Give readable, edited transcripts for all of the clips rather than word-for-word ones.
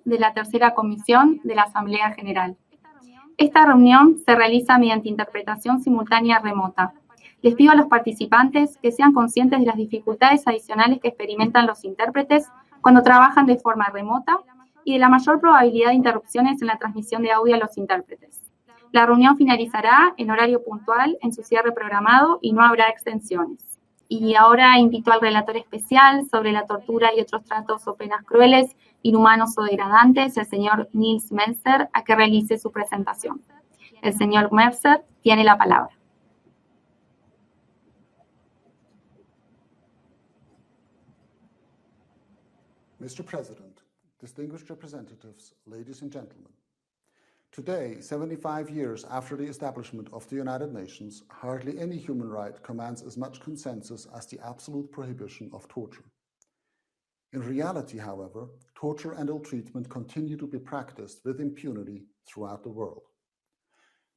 De la tercera comisión de la Asamblea General. Esta reunión se realiza mediante interpretación simultánea remota. Les pido a los participantes que sean conscientes de las dificultades adicionales que experimentan los intérpretes cuando trabajan de forma remota y de la mayor probabilidad de interrupciones en la transmisión de audio a los intérpretes. La reunión finalizará en horario puntual en su cierre programado y no habrá extensiones. Y ahora invito al relator especial sobre la tortura y otros tratos o penas crueles, inhumanos o degradantes, el señor NILS MELZER, a que realice su presentación. El señor MELZER tiene la palabra. Mr. President, distinguished representatives, ladies and gentlemen. Today, 75 years after the establishment of the United Nations, hardly any human right commands as much consensus as the absolute prohibition of torture. In reality, however, torture and ill treatment continue to be practiced with impunity throughout the world.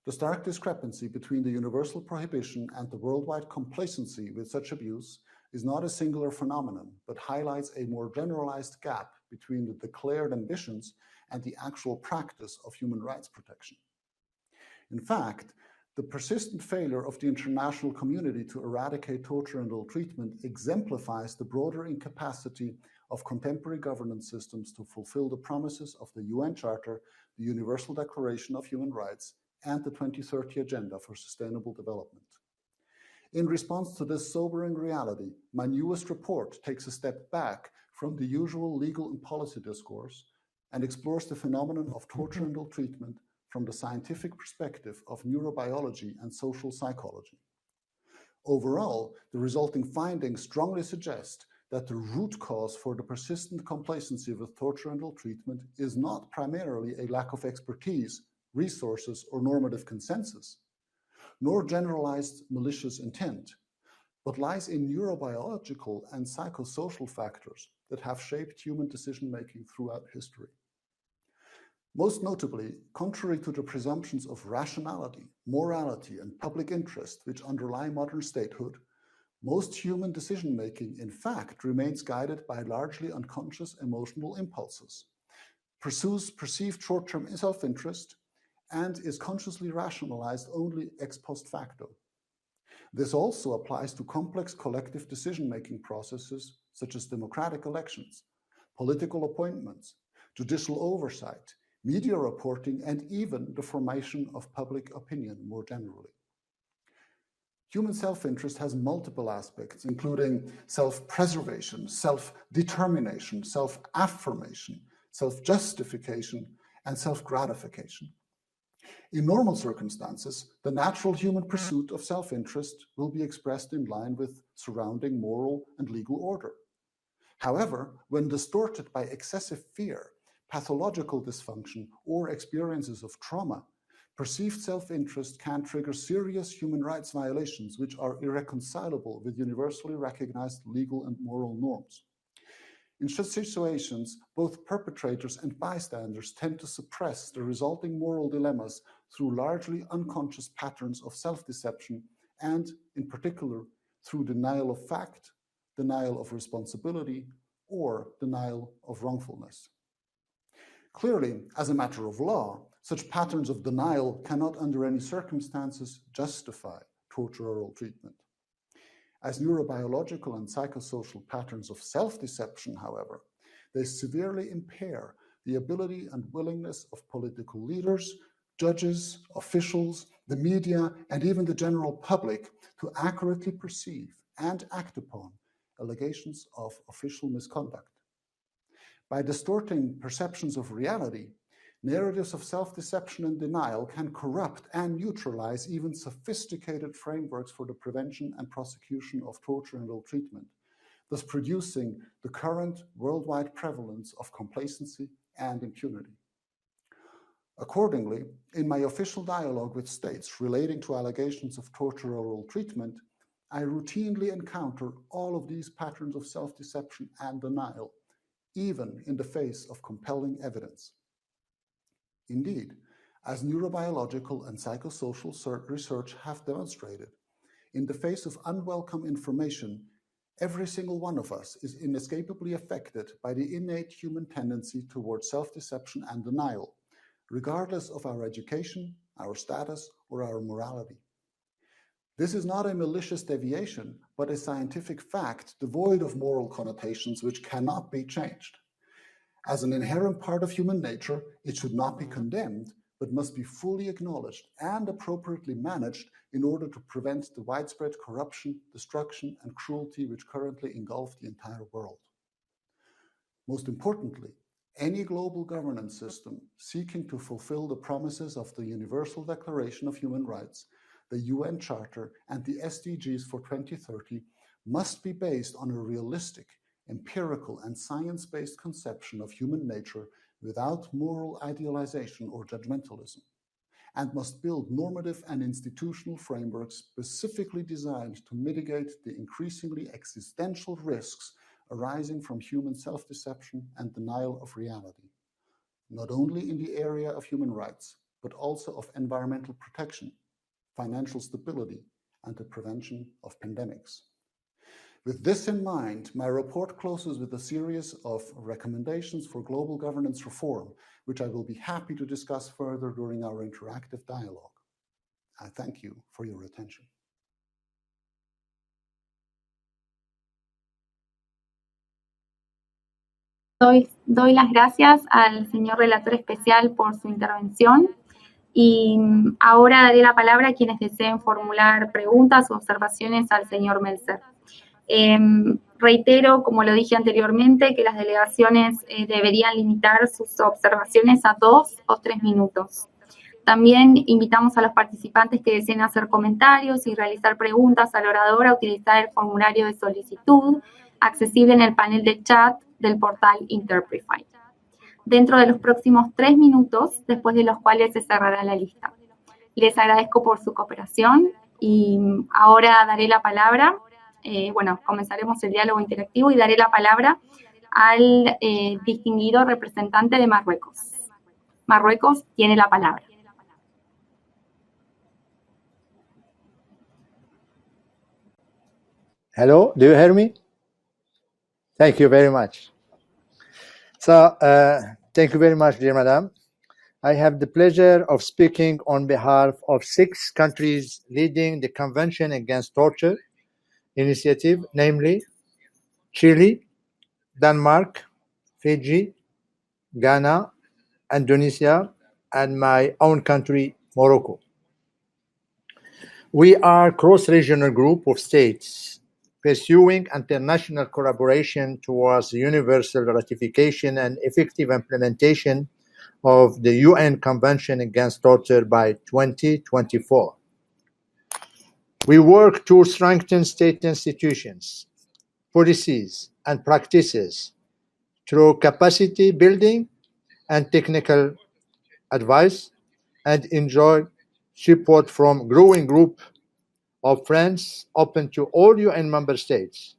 The stark discrepancy between the universal prohibition and the worldwide complacency with such abuse is not a singular phenomenon, but highlights a more generalized gap between the declared ambitions and the actual practice of human rights protection. In fact, the persistent failure of the international community to eradicate torture and ill treatment exemplifies the broader incapacity of contemporary governance systems to fulfill the promises of the UN Charter, the Universal Declaration of Human Rights, and the 2030 Agenda for Sustainable Development. In response to this sobering reality, my newest report takes a step back from the usual legal and policy discourse and explores the phenomenon of torture and ill treatment from the scientific perspective of neurobiology and social psychology. Overall, the resulting findings strongly suggest that the root cause for the persistent complacency with torture and ill treatment is not primarily a lack of expertise, resources, or normative consensus, nor generalized malicious intent, but lies in neurobiological and psychosocial factors that have shaped human decision-making throughout history. Most notably, contrary to the presumptions of rationality, morality, and public interest which underlie modern statehood, most human decision-making, in fact, remains guided by largely unconscious emotional impulses, pursues perceived short-term self-interest, and is consciously rationalized only ex post facto. This also applies to complex collective decision-making processes such as democratic elections, political appointments, judicial oversight, media reporting, and even the formation of public opinion more generally. Human self-interest has multiple aspects, including self-preservation, self-determination, self-affirmation, self-justification, and self-gratification. In normal circumstances, the natural human pursuit of self-interest will be expressed in line with surrounding moral and legal order. However, when distorted by excessive fear, pathological dysfunction, or experiences of trauma, perceived self-interest can trigger serious human rights violations which are irreconcilable with universally recognized legal and moral norms. In such situations, both perpetrators and bystanders tend to suppress the resulting moral dilemmas through largely unconscious patterns of self-deception and, in particular, through denial of fact, denial of responsibility, or denial of wrongfulness. Clearly, as a matter of law, such patterns of denial cannot under any circumstances justify torture or ill treatment. As neurobiological and psychosocial patterns of self-deception, however, they severely impair the ability and willingness of political leaders, judges, officials, the media, and even the general public to accurately perceive and act upon allegations of official misconduct. By distorting perceptions of reality, narratives of self-deception and denial can corrupt and neutralize even sophisticated frameworks for the prevention and prosecution of torture and ill treatment, thus producing the current worldwide prevalence of complacency and impunity. Accordingly, in my official dialogue with states relating to allegations of torture or ill treatment, I routinely encounter all of these patterns of self-deception and denial, even in the face of compelling evidence. Indeed, as neurobiological and psychosocial research have demonstrated, in the face of unwelcome information, Every single one of us is inescapably affected by the innate human tendency towards self-deception and denial, regardless of our education, our status, or our morality. This is not a malicious deviation, but a scientific fact devoid of moral connotations which cannot be changed. As an inherent part of human nature, it should not be condemned, but must be fully acknowledged and appropriately managed in order to prevent the widespread corruption, destruction, and cruelty which currently engulf the entire world. Most importantly, any global governance system seeking to fulfill the promises of the Universal Declaration of Human Rights, the UN Charter, and the SDGs for 2030 must be based on a realistic, empirical, and science-based conception of human nature without moral idealization or judgmentalism, and must build normative and institutional frameworks specifically designed to mitigate the increasingly existential risks arising from human self-deception and denial of reality, not only in the area of human rights, but also of environmental protection, financial stability, and the prevention of pandemics. With this in mind, my report closes with a series of recommendations for global governance reform, which I will be happy to discuss further during our interactive dialogue. I thank you for your attention. Doy las gracias al señor relator especial por su intervención y ahora daré la palabra a quienes deseen formular preguntas o observaciones al señor Melzer. Reitero, como lo dije anteriormente, que las delegaciones deberían limitar sus observaciones a 2 o 3 minutos. También invitamos a los participantes que deseen hacer comentarios y realizar preguntas al orador a utilizar el formulario de solicitud accesible en el panel de chat del portal Interprefy, dentro de los próximos 3 minutos, después de los cuales se cerrará la lista. Les agradezco por su cooperación y ahora daré la palabra. Comenzaremos el diálogo interactivo y daré la palabra al distinguido representante de Marruecos. Marruecos tiene la palabra. Hello, do you hear me? Thank you very much. So, thank you very much, dear Madam. I have the pleasure of speaking on behalf of 6 countries leading the Convention Against Torture initiative, namely Chile, Denmark, Fiji, Ghana, Indonesia, and my own country, Morocco. We are a cross-regional group of states pursuing international collaboration towards universal ratification and effective implementation of the UN Convention Against Torture by 2024. We work to strengthen state institutions, policies, and practices through capacity building and technical advice, and enjoy support from a growing group of friends open to all UN member states.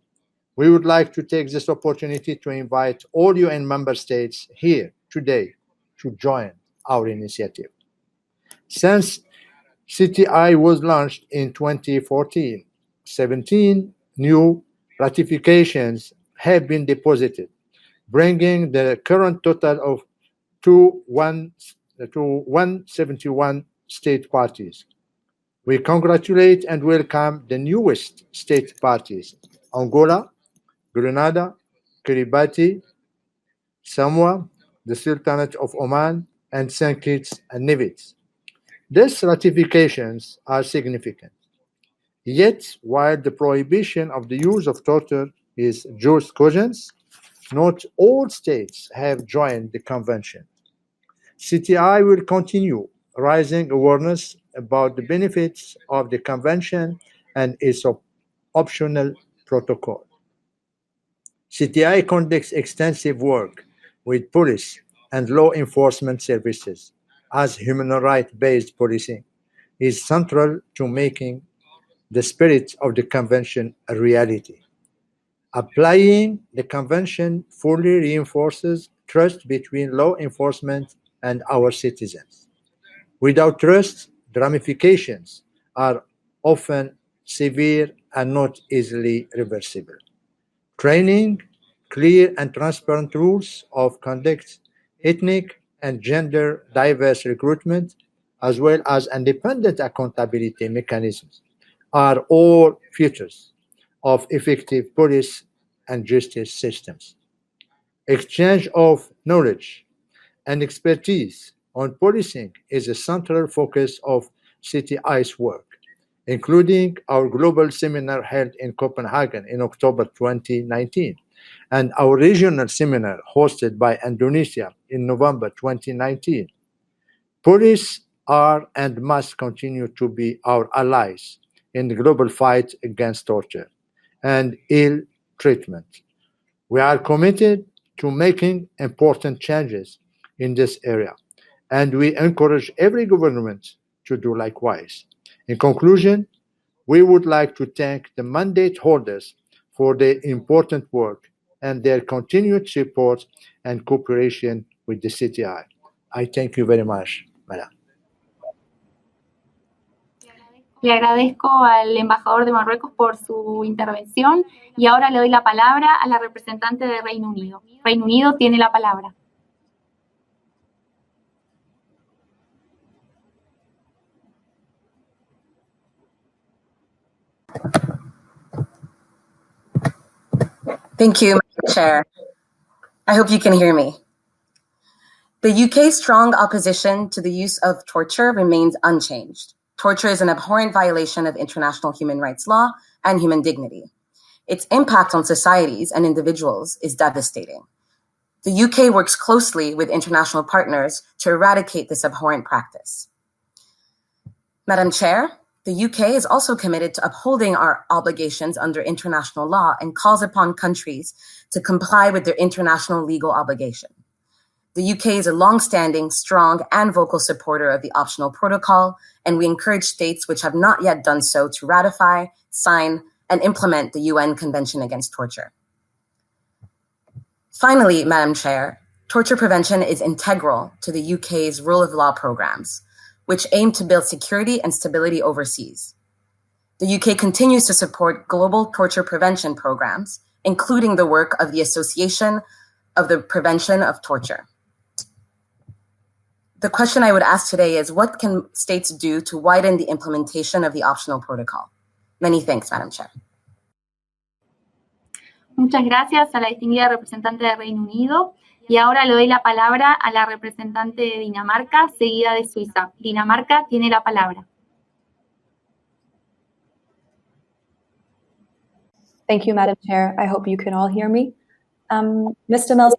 We would like to take this opportunity to invite all UN member states here today to join our initiative. Since CTI was launched in 2014, 17 new ratifications have been deposited, bringing the current total of to 171 state parties. We congratulate and welcome the newest state parties: Angola, Grenada, Kiribati, Samoa, the Sultanate of Oman, and St. Kitts and Nevis. These ratifications are significant. Yet, while the prohibition of the use of torture is jus cogens, not all states have joined the convention. CTI will continue raising awareness about the benefits of the convention and its optional protocol. CTI conducts extensive work with police and law enforcement services, as human rights-based policing is central to making the spirit of the convention a reality. Applying the convention fully reinforces trust between law enforcement and our citizens. Without trust, the ramifications are often severe and not easily reversible. training, clear and transparent rules of conduct, ethnic and gender diverse recruitment, as well as independent accountability mechanisms are all features of effective police and justice systems. Exchange of knowledge and expertise on policing is a central focus of CTI's work, including our global seminar held in Copenhagen in October 2019, and our regional seminar hosted by Indonesia in November 2019. Police are and must continue to be our allies in the global fight against torture and ill treatment. We are committed to making important changes in this area, and we encourage every government to do likewise. In conclusion, we would like to thank the mandate holders for their important work and their continued support and cooperation with the CTI. I thank you very much, Madam. Le agradezco al embajador de Marruecos por su intervención y ahora le doy la palabra a la representante de Reino Unido. Reino Unido tiene la palabra. Thank you, Madam Chair. I hope you can hear me. The UK's strong opposition to the use of torture remains unchanged. Torture is an abhorrent violation of international human rights law and human dignity. Its impact on societies and individuals is devastating. The UK works closely with international partners to eradicate this abhorrent practice. Madam Chair, the UK is also committed to upholding our obligations under international law and calls upon countries to comply with their international legal obligation. The UK is a long-standing, strong, and vocal supporter of the optional protocol, and we encourage states which have not yet done so to ratify, sign, and implement the UN Convention Against Torture. Finally, Madam Chair, torture prevention is integral to the UK's rule of law programs, which aim to build security and stability overseas. The UK continues to support global torture prevention programs, including the work of the Association of the Prevention of Torture. The question I would ask today is, what can states do to widen the implementation of the optional protocol? Many thanks, Madam Chair. Muchas gracias a la distinguida representante de Reino Unido. Y ahora le doy la palabra a la representante de Dinamarca, seguida de Suiza. Dinamarca tiene la palabra. Thank you, Madam Chair. I hope you can all hear me. Mr. Melzer,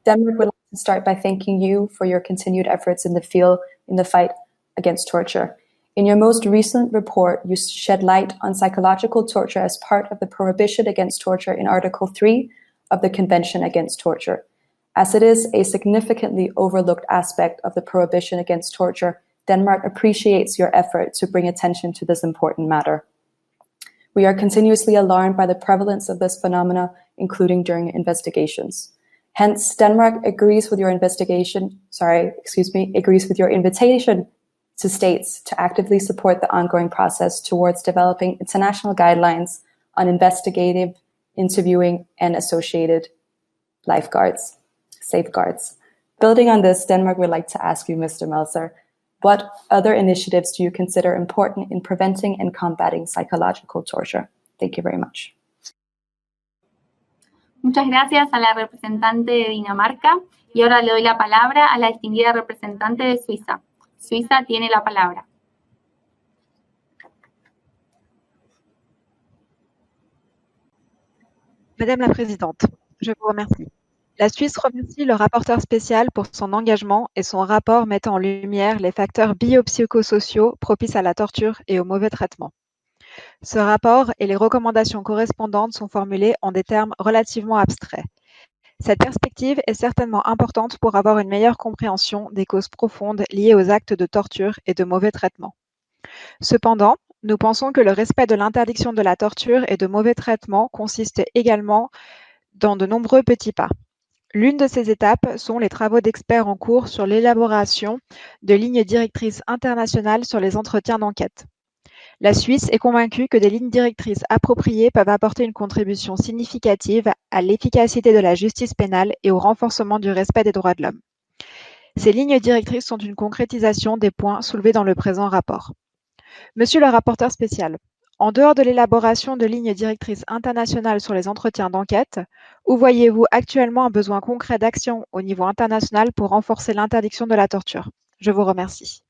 Denmark would like to start by thanking you for your continued efforts in the field in the fight against torture. In your most recent report, you shed light on psychological torture as part of the prohibition against torture in Article 3 of the Convention Against Torture. As it is a significantly overlooked aspect of the prohibition against torture, Denmark appreciates your effort to bring attention to this important matter. We are continuously alarmed by the prevalence of this phenomena, including during investigations. Hence, Denmark agrees with your invitation to states to actively support the ongoing process towards developing international guidelines on investigative, interviewing, and associated safeguards. Building on this, Denmark would like to ask you, Mr. Melzer, what other initiatives do you consider important in preventing and combating psychological torture? Thank you very much. Muchas gracias a la representante de Dinamarca. Y ahora le doy la palabra a la distinguida representante de Suiza. Suiza tiene la palabra. Madame la Présidente, je vous remercie. La Suisse remercie le rapporteur spécial pour son engagement et son rapport mettant en lumière les facteurs biopsychosociaux propices à la torture et au mauvais traitement. Ce rapport et les recommandations correspondantes sont formulées en des termes relativement abstraits. Cette perspective est certainement importante pour avoir une meilleure compréhension des causes profondes liées aux actes de torture et de mauvais traitement. Cependant, nous pensons que le respect de l'interdiction de la torture et de mauvais traitement consiste également dans de nombreux petits pas. L'une de ces étapes sont les travaux d'experts en cours sur l'élaboration de lignes directrices internationales sur les entretiens d'enquête. La Suisse est convaincue que des lignes directrices appropriées peuvent apporter une contribution significative à l'efficacité de la justice pénale et au renforcement du respect des droits de l'homme. Ces lignes directrices sont une concrétisation des points soulevés dans le présent rapport. Monsieur le rapporteur spécial, en dehors de l'élaboration de lignes directrices internationales sur les entretiens d'enquête, où voyez-vous actuellement un besoin concret d'action au niveau international pour renforcer l'interdiction de la torture? Je vous remercie.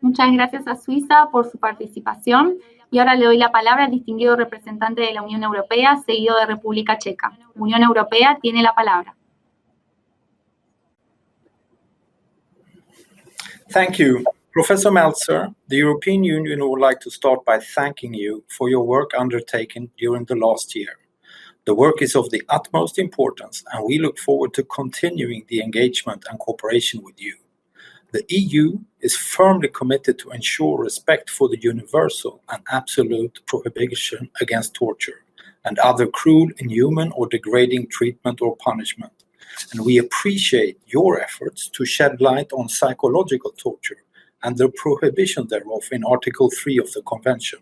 Muchas gracias a Suiza por su participación y ahora le doy la palabra al distinguido representante de la Unión Europea, seguido de República Checa. Unión Europea tiene la palabra. Thank you. Professor Meltzer, the European Union would like to start by thanking you for your work undertaken during the last year. The work is of the utmost importance, and we look forward to continuing the engagement and cooperation with you. The EU is firmly committed to ensure respect for the universal and absolute prohibition against torture and other cruel, inhuman, or degrading treatment or punishment. And we appreciate your efforts to shed light on psychological torture and the prohibition thereof in Article 3 of the Convention.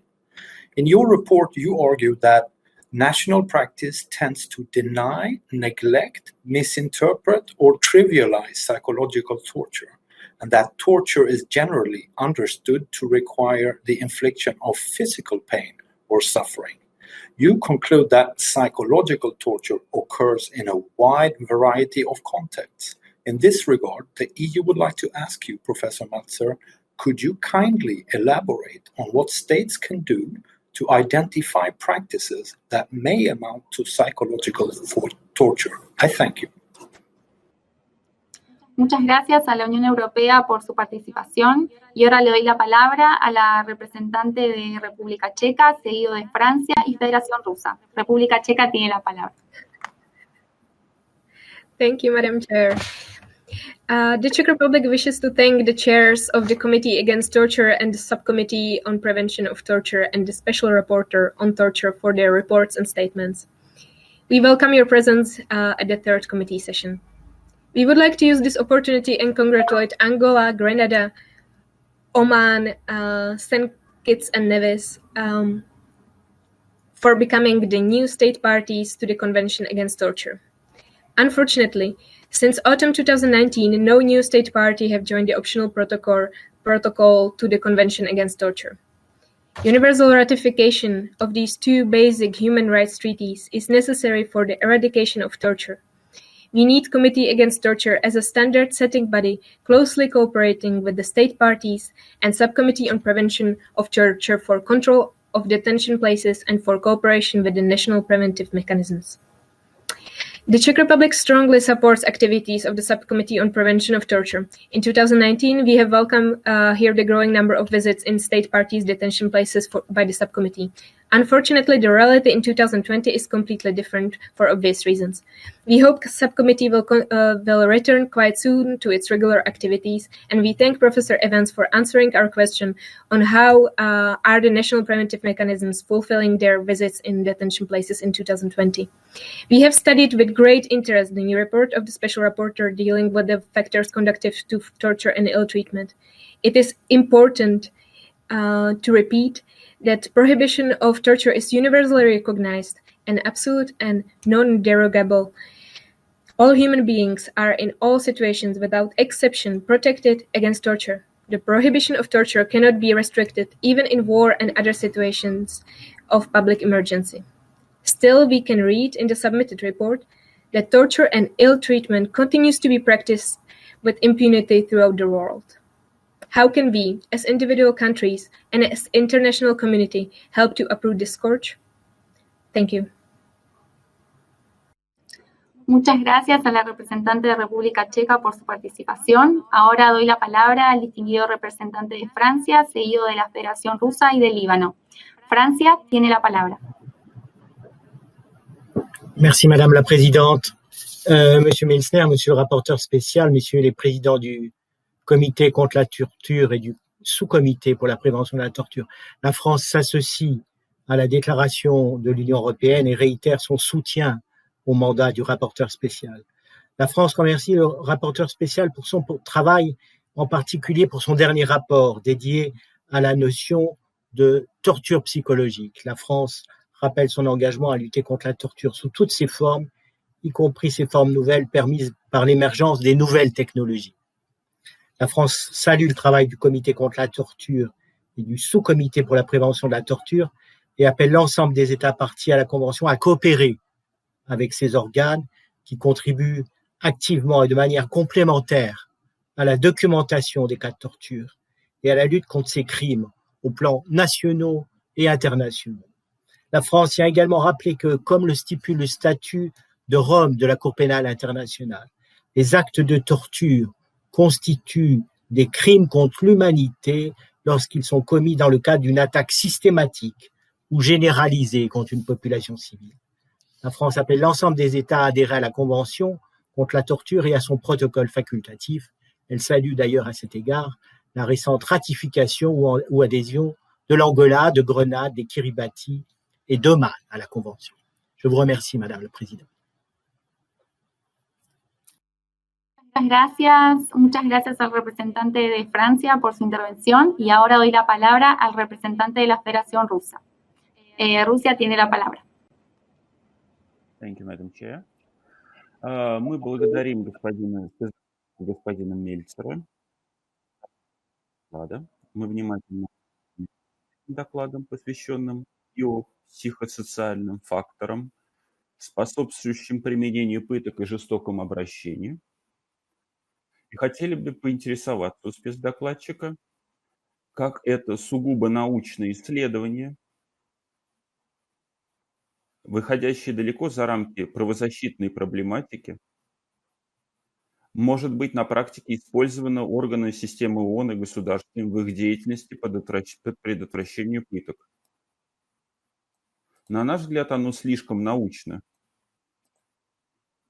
In your report, you argue that national practice tends to deny, neglect, misinterpret, or trivialize psychological torture, and that torture is generally understood to require the infliction of physical pain or suffering. You conclude that psychological torture occurs in a wide variety of contexts. In this regard, the EU would like to ask you, Professor Meltzer, could you kindly elaborate on what states can do to identify practices that may amount to psychological torture? I thank you. Muchas gracias a la Unión Europea por su participación y ahora le doy la palabra a la representante de República Checa, seguido de Francia y Federación Rusa. República Checa tiene la palabra. Thank you, Madam Chair. The Czech Republic wishes to thank the chairs of the Committee Against Torture and the Subcommittee on Prevention of Torture and the Special Rapporteur on Torture for their reports and statements. We welcome your presence at the third committee session. We would like to use this opportunity and congratulate Angola, Grenada, Oman, St. Kitts and Nevis for becoming the new state parties to the Convention Against Torture. Unfortunately, since autumn 2019, no new state party have joined the optional protocol to the Convention Against Torture. Universal ratification of these two basic human rights treaties is necessary for the eradication of torture. We need Committee Against Torture as a standard-setting body closely cooperating with the state parties and Subcommittee on Prevention of Torture for control of detention places and for cooperation with the national preventive mechanisms. The Czech Republic strongly supports activities of the Subcommittee on Prevention of Torture. In 2019, we have welcomed here the growing number of visits in state parties' detention places by the subcommittee. Unfortunately, the reality in 2020 is completely different for obvious reasons. We hope the subcommittee will return quite soon to its regular activities, and we thank Professor Evans for answering our question on how are the national preventive mechanisms fulfilling their visits in detention places in 2020. We have studied with great interest the new report of the Special Rapporteur dealing with the factors conducive to torture and ill treatment. It is important to repeat that prohibition of torture is universally recognized and absolute and non-derogable. All human beings are in all situations without exception protected against torture. The prohibition of torture cannot be restricted even in war and other situations of public emergency. Still, we can read in the submitted report that torture and ill treatment continues to be practiced with impunity throughout the world. How can we, as individual countries and as international community, help to uproot this scourge? Thank you. Muchas gracias a la representante de República Checa por su participación. Ahora doy la palabra al distinguido representante de Francia, seguido de la Federación Rusa y del Líbano. Francia tiene la palabra. Merci Madame la Présidente. Monsieur Melzner, Monsieur le rapporteur spécial, Messieurs les présidents du comité contre la torture et du sous-comité pour la prévention de la torture. La France s'associe à la déclaration de l'Union européenne et réitère son soutien au mandat du rapporteur spécial. La France remercie le rapporteur spécial pour son travail en particulier pour son dernier rapport dédié à la notion de torture psychologique. La France rappelle son engagement à lutter contre la torture sous toutes ses formes, y compris ces formes nouvelles permises par l'émergence des nouvelles technologies. La France salue le travail du comité contre la torture et du sous-comité pour la prévention de la torture et appelle l'ensemble des États parties à la Convention à coopérer avec ces organes qui contribuent activement et de manière complémentaire à la documentation des cas de torture et à la lutte contre ces crimes au plan nationaux et internationaux. La France y a également rappelé que, comme le stipule le statut de Rome de la Cour pénale internationale, les actes de torture constituent des crimes contre l'humanité lorsqu'ils sont commis dans le cadre d'une attaque systématique ou généralisée contre une population civile. La France appelle l'ensemble des États à adhérer à la Convention contre la torture et à son protocole facultatif. Elle salue d'ailleurs à cet égard la récente ratification ou adhésion de l'Angola, de Grenade, des Kiribati et d'Oman à la Convention. Je vous remercie, Madame la Présidente. Muchas gracias al representante de Francia por su intervención y ahora doy la palabra al representante de la Federación Rusa. Rusia tiene la palabra. Thank you, Madam Chair. Мы благодарим господина Мельцера. Мы внимательно докладом, посвященным биопсихосоциальным факторам, способствующим применению пыток и жестокому обращению. И хотели бы поинтересоваться у спецдокладчика, как это сугубо научное исследование, выходящее далеко за рамки правозащитной проблематики, может быть на практике использовано органами системы ООН и государствами в их деятельности по предотвращению пыток. На наш взгляд, оно слишком научно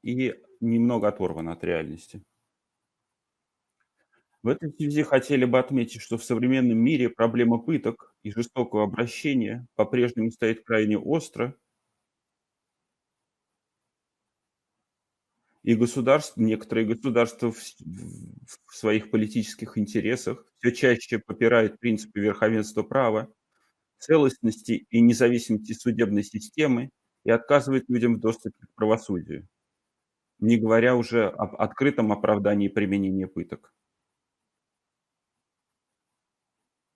и немного оторвано от реальности. В этой связи хотели бы отметить, что в современном мире проблема пыток и жестокого обращения по-прежнему стоит крайне остро, и некоторые государства в своих политических интересах все чаще попирают принципы верховенства права, целостности и независимости судебной системы и отказывают людям в доступе к правосудию, не говоря уже об открытом оправдании применения пыток.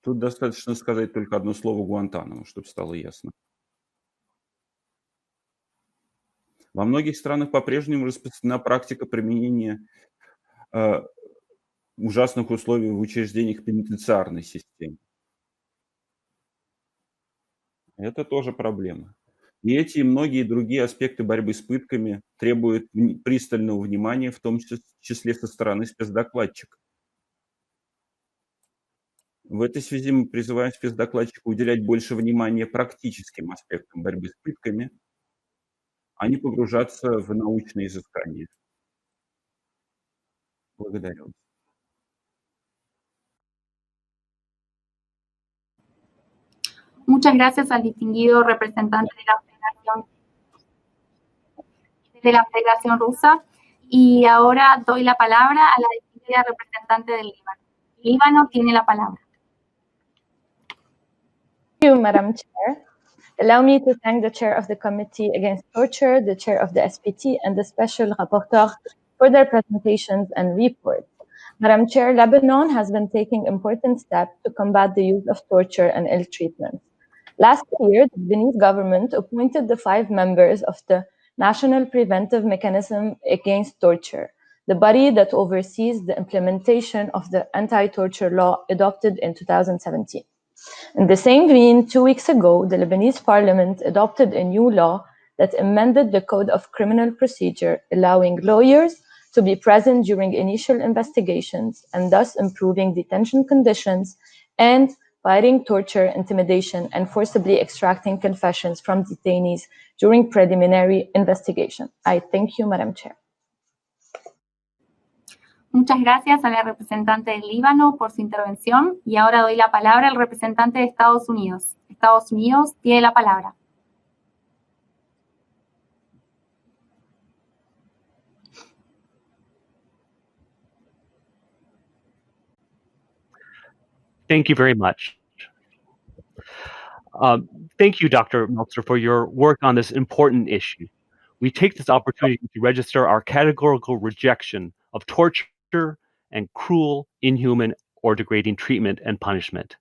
Тут достаточно сказать только одно слово Гуантанамо, чтобы стало ясно. Во многих странах по-прежнему распространена практика применения ужасных условий в учреждениях пенитенциарной системы. Это тоже проблема. И эти и многие другие аспекты борьбы с пытками требуют пристального внимания, в том числе со стороны спецдокладчика. В этой связи мы призываем спецдокладчика уделять больше внимания практическим аспектам борьбы с пытками, а не погружаться в научные изыскания. Благодарю. Muchas gracias al distinguido representante de la Federación Rusa. Y ahora doy la palabra a la distinguida representante del Líbano. Líbano tiene la palabra. Thank you, Madam Chair. Allow me to thank the Chair of the Committee Against Torture, the Chair of the SPT, and the Special Rapporteur for their presentations and reports. Madam Chair, Lebanon has been taking important steps to combat the use of torture and ill treatment. Last year, the Lebanese government appointed the 5 members of the National Preventive Mechanism Against Torture, the body that oversees the implementation of the anti-torture law adopted in 2017. In the same vein, 2 weeks ago, the Lebanese parliament adopted a new law that amended the Code of Criminal Procedure, allowing lawyers to be present during initial investigations and thus improving detention conditions and fighting torture, intimidation, and forcibly extracting confessions from detainees during preliminary investigation. I thank you, Madam Chair. Muchas gracias a la representante del Líbano por su intervención y ahora doy la palabra al representante de Estados Unidos. Estados Unidos tiene la palabra. Thank you very much. Thank you, Dr. Meltzer, for your work on this important issue. We take this opportunity to register our categorical rejection of torture and cruel, inhuman, or degrading treatment and punishment.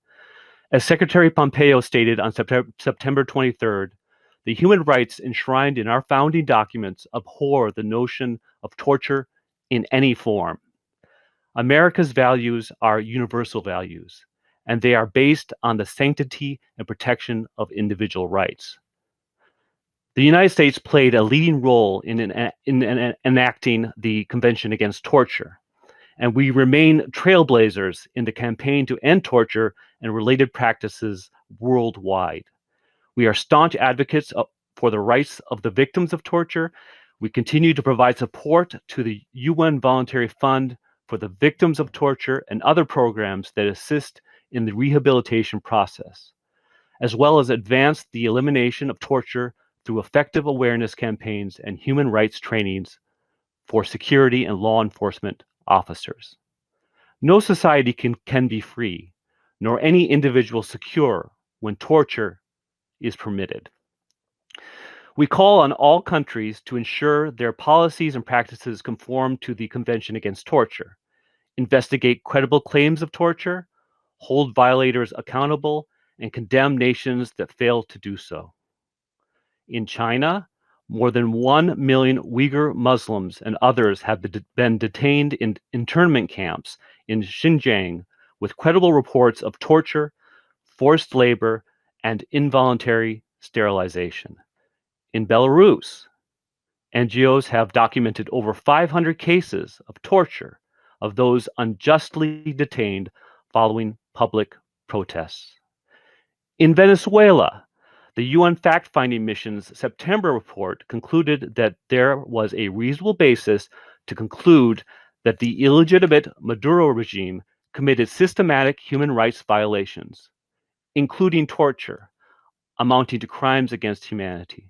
As Secretary Pompeo stated on September 23rd, the human rights enshrined in our founding documents abhor the notion of torture in any form. America's values are universal values, and they are based on the sanctity and protection of individual rights. The United States played a leading role in enacting the Convention Against Torture, and we remain trailblazers in the campaign to end torture and related practices worldwide. We are staunch advocates for the rights of the victims of torture. We continue to provide support to the UN Voluntary Fund for the Victims of Torture and other programs that assist in the rehabilitation process, as well as advance the elimination of torture through effective awareness campaigns and human rights trainings for security and law enforcement officers. No society can be free, nor any individual secure when torture is permitted. We call on all countries to ensure their policies and practices conform to the Convention Against Torture, investigate credible claims of torture, hold violators accountable, and condemn nations that fail to do so. In China, more than 1 million Uyghur Muslims and others have been detained in internment camps in Xinjiang with credible reports of torture, forced labor, and involuntary sterilization. In Belarus, NGOs have documented over 500 cases of torture of those unjustly detained following public protests. In Venezuela, the UN fact-finding mission's September report concluded that there was a reasonable basis to conclude that the illegitimate Maduro regime committed systematic human rights violations, including torture, amounting to crimes against humanity.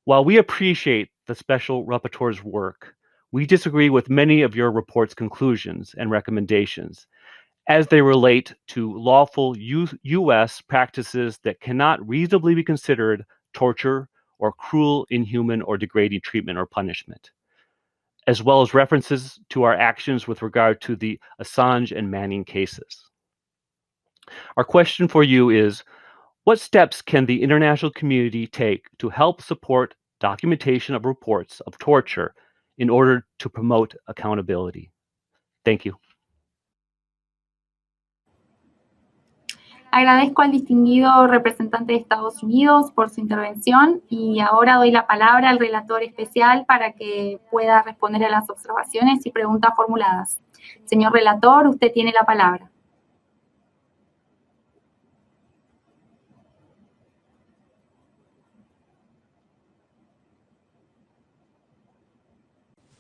While we appreciate the Special Rapporteur's work, we disagree with many of your report's conclusions and recommendations as they relate to lawful U.S. practices that cannot reasonably be considered torture or cruel, inhuman, or degrading treatment or punishment, as well as references to our actions with regard to the Assange and Manning cases. Our question for you is, what steps can the international community take to help support documentation of reports of torture in order to promote accountability? Thank you. Agradezco al distinguido representante de Estados Unidos por su intervención y ahora doy la palabra al relator especial para que pueda responder a las observaciones y preguntas formuladas. Señor relator, usted tiene la palabra.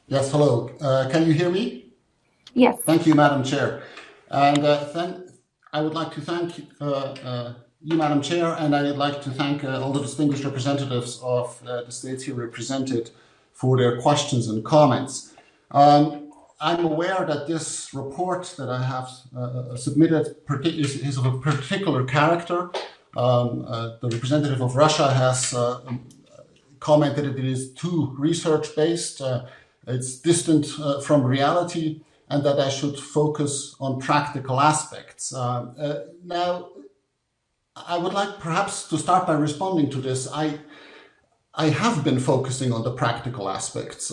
Yes, hello. Can you hear me? Yes. Thank you, Madam Chair. And I would like to thank you, Madam Chair, and I would like to thank all the distinguished representatives of the states here represented for their questions and comments. I'm aware that this report that I have submitted is of a particular character. The representative of Russia has commented that it is too research-based, it's distant from reality, and that I should focus on practical aspects. Now, I would like perhaps to start by responding to this. I have been focusing on the practical aspects.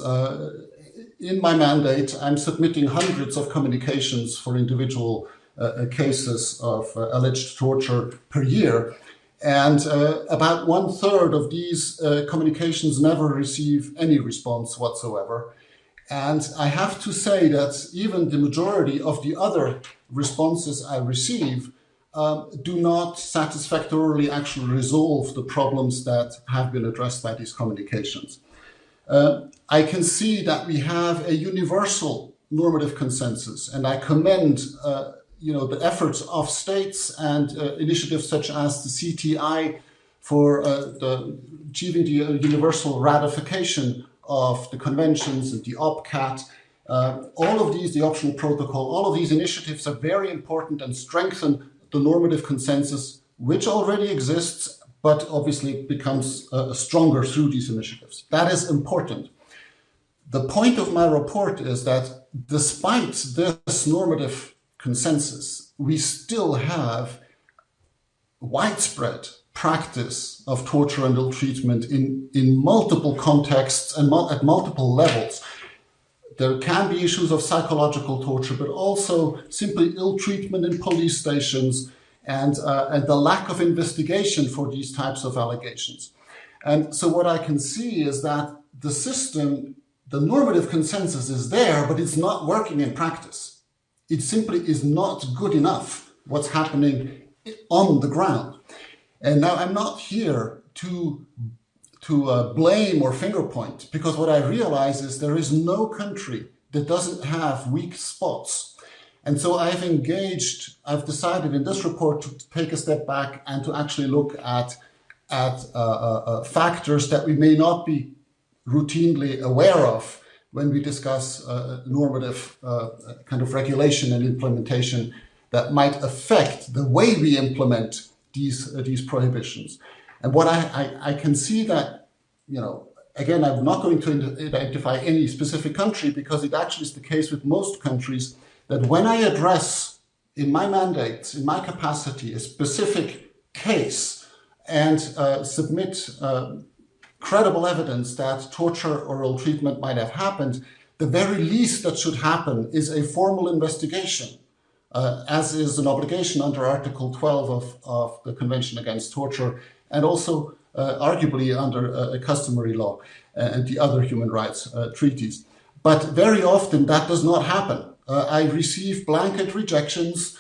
In my mandate, I'm submitting hundreds of communications for individual cases of alleged torture per year. And about 1/3 of these communications never receive any response whatsoever. And I have to say that even the majority of the other responses I receive do not satisfactorily actually resolve the problems that have been addressed by these communications. I can see that we have a universal normative consensus, and I commend the efforts of states and initiatives such as the CTI for achieving the universal ratification of the conventions and the OPCAT, All of these, the optional protocol, all of these initiatives are very important and strengthen the normative consensus, which already exists, but obviously becomes stronger through these initiatives. That is important. The point of my report is that despite this normative consensus, we still have widespread practice of torture and ill treatment in multiple contexts and at multiple levels. There can be issues of psychological torture, but also simply ill treatment in police stations and the lack of investigation for these types of allegations. And so what I can see is that the system, the normative consensus is there, but it's not working in practice. It simply is not good enough what's happening on the ground. And now I'm not here to blame or finger point, because what I realize is there is no country that doesn't have weak spots. And so I've decided in this report to take a step back and to actually look at factors that we may not be routinely aware of when we discuss normative kind of regulation and implementation that might affect the way we implement these prohibitions. And what I can see that, again, I'm not going to identify any specific country, because it actually is the case with most countries that when I address in my mandates, in my capacity, a specific case and submit credible evidence that torture or ill treatment might have happened, the very least that should happen is a formal investigation, as is an obligation under Article 12 of the Convention Against Torture, and also arguably under a customary law and the other human rights treaties. But very often that does not happen. I receive blanket rejections,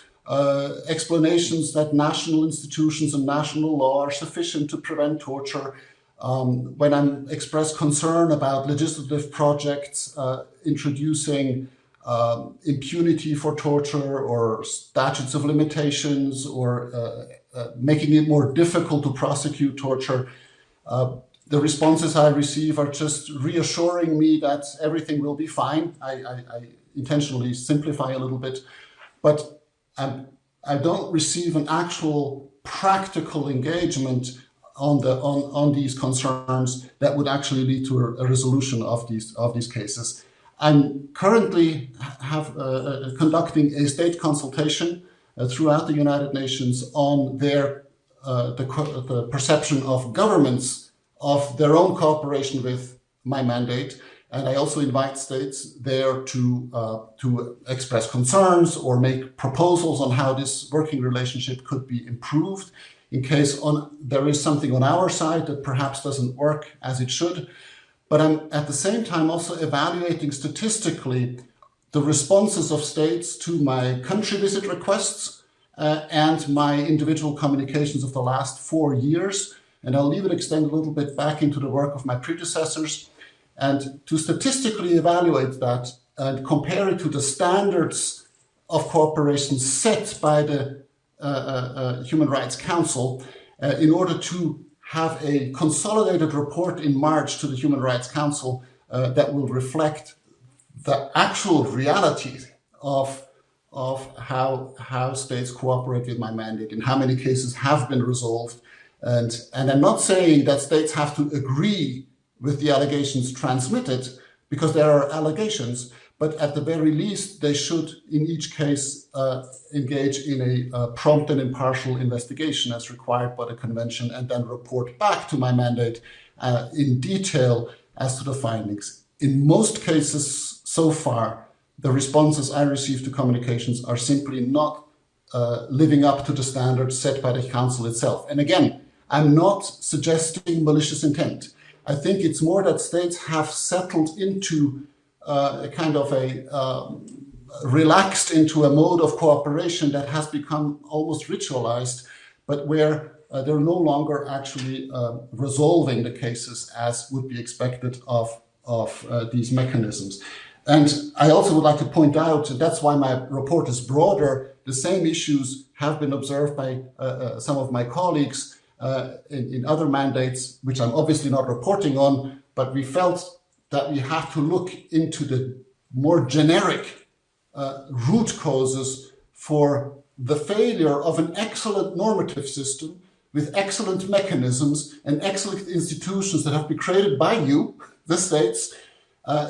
explanations that national institutions and national law are sufficient to prevent torture. When I express concern about legislative projects introducing impunity for torture or statutes of limitations or making it more difficult to prosecute torture, the responses I receive are just reassuring me that everything will be fine. I intentionally simplify a little bit, but I don't receive an actual practical engagement on these concerns that would actually lead to a resolution of these cases. I'm currently conducting a state consultation throughout the United Nations on the perception of governments of their own cooperation with my mandate. And I also invite states there to express concerns or make proposals on how this working relationship could be improved in case there is something on our side that perhaps doesn't work as it should. But I'm at the same time also evaluating statistically the responses of states to my country visit requests and my individual communications of the last 4 years. And I'll leave it extend a little bit back into the work of my predecessors, and to statistically evaluate that and compare it to the standards of cooperation set by the Human Rights Council in order to have a consolidated report in March to the Human Rights Council that will reflect the actual reality of how states cooperate with my mandate and how many cases have been resolved. And I'm not saying that states have to agree with the allegations transmitted, because there are allegations, but at the very least, they should, in each case, engage in a prompt and impartial investigation as required by the convention, and then report back to my mandate in detail as to the findings. In most cases so far, the responses I receive to communications are simply not living up to the standards set by the Council itself. And again, I'm not suggesting malicious intent. I think it's more that states have settled into relaxed into a mode of cooperation that has become almost ritualized, but where they're no longer actually resolving the cases as would be expected of these mechanisms. And I also would like to point out, that's why my report is broader, the same issues have been observed by some of my colleagues in other mandates, which I'm obviously not reporting on, but we felt that we have to look into the more generic root causes for the failure of an excellent normative system with excellent mechanisms and excellent institutions that have been created by you, the states,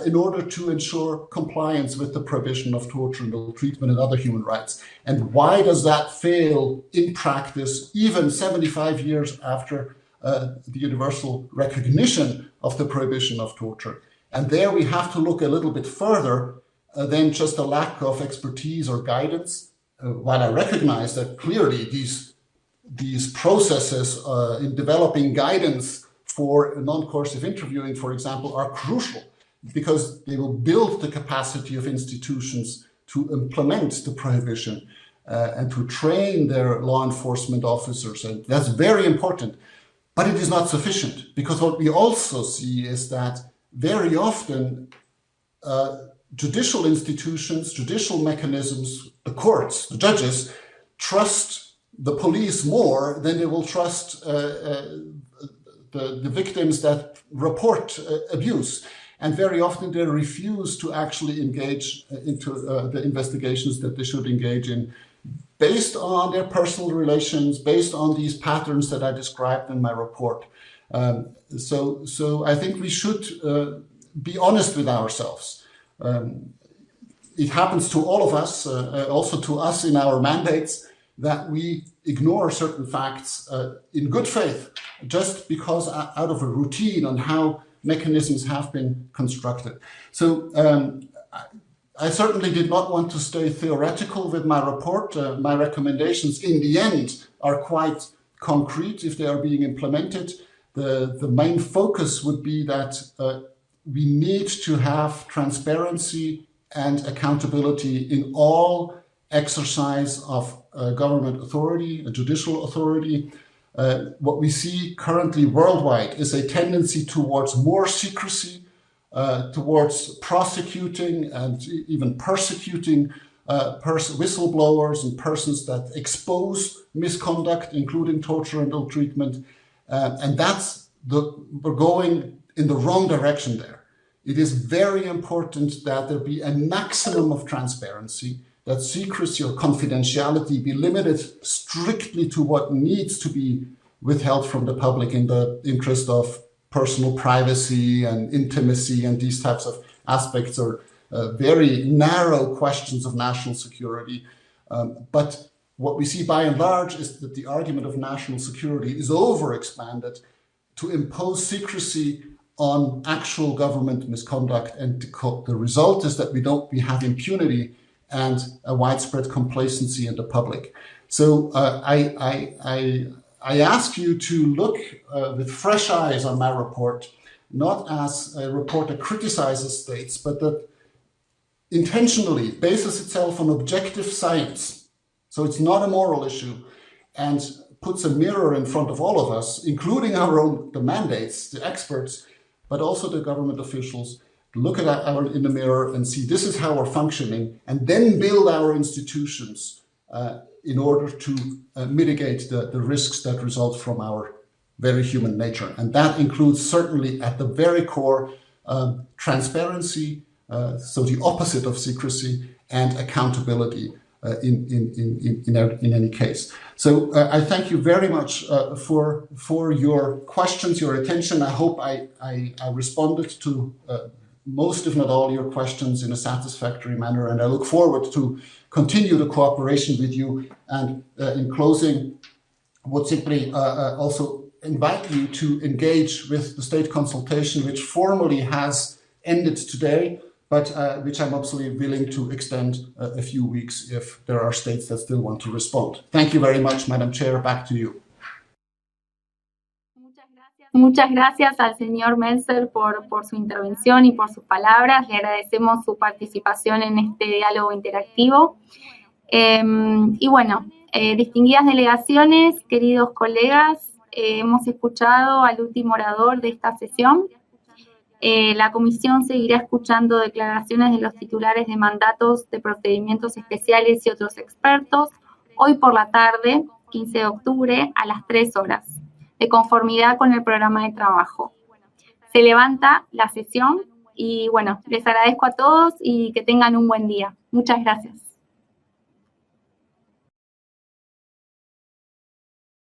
in order to ensure compliance with the prohibition of torture and ill treatment and other human rights. And why does that fail in practice, even 75 years after the universal recognition of the prohibition of torture? And there we have to look a little bit further than just a lack of expertise or guidance. While I recognize that clearly these processes in developing guidance for non-coercive interviewing, for example, are crucial, because they will build the capacity of institutions to implement the prohibition and to train their law enforcement officers. And that's very important. But it is not sufficient, because what we also see is that very often judicial institutions, judicial mechanisms, the courts, the judges, trust the police more than they will trust the victims that report abuse. And very often they refuse to actually engage into the investigations that they should engage in, based on their personal relations, based on these patterns that I described in my report. So I think we should be honest with ourselves. It happens to all of us, also to us in our mandates, that we ignore certain facts in good faith, just because out of a routine on how mechanisms have been constructed. So I certainly did not want to stay theoretical with my report. My recommendations in the end are quite concrete if they are being implemented. The main focus would be that we need to have transparency and accountability in all exercise of government authority, judicial authority. What we see currently worldwide is a tendency towards more secrecy, towards prosecuting and even persecuting whistleblowers and persons that expose misconduct, including torture and ill treatment. And we're going in the wrong direction there. It is very important that there be a maximum of transparency, that secrecy or confidentiality be limited strictly to what needs to be withheld from the public in the interest of personal privacy and intimacy, and these types of aspects are very narrow questions of national security. But what we see by and large is that the argument of national security is overexpanded to impose secrecy on actual government misconduct, and the result is that we have impunity and a widespread complacency in the public. So I ask you to look with fresh eyes on my report, not as a report that criticizes states, but that intentionally bases itself on objective science. So it's not a moral issue, and puts a mirror in front of all of us, including the mandates, the experts, but also the government officials, look at in the mirror and see this is how we're functioning, and then build our institutions in order to mitigate the risks that result from our very human nature. And that includes certainly at the very core transparency, so the opposite of secrecy, and accountability in any case. So I thank you very much for your questions, your attention. I hope I responded to most, if not all, your questions in a satisfactory manner, and I look forward to continue the cooperation with you. And in closing, would simply also invite you to engage with the state consultation, which formally has ended today, but which I'm absolutely willing to extend a few weeks if there are states that still want to respond. Thank you very much, Madam Chair. Back to you. Muchas gracias al señor Melzer por su intervención y por sus palabras. Le agradecemos su participación en este diálogo interactivo. Y bueno, distinguidas delegaciones, queridos colegas, hemos escuchado al último orador de esta sesión. La comisión seguirá escuchando declaraciones de los titulares de mandatos de procedimientos especiales y otros expertos hoy por la tarde, 15 de octubre, a las 3 horas, de conformidad con el programa de trabajo. Se levanta la sesión Y bueno, les agradezco a todos y que tengan un buen día. Muchas gracias.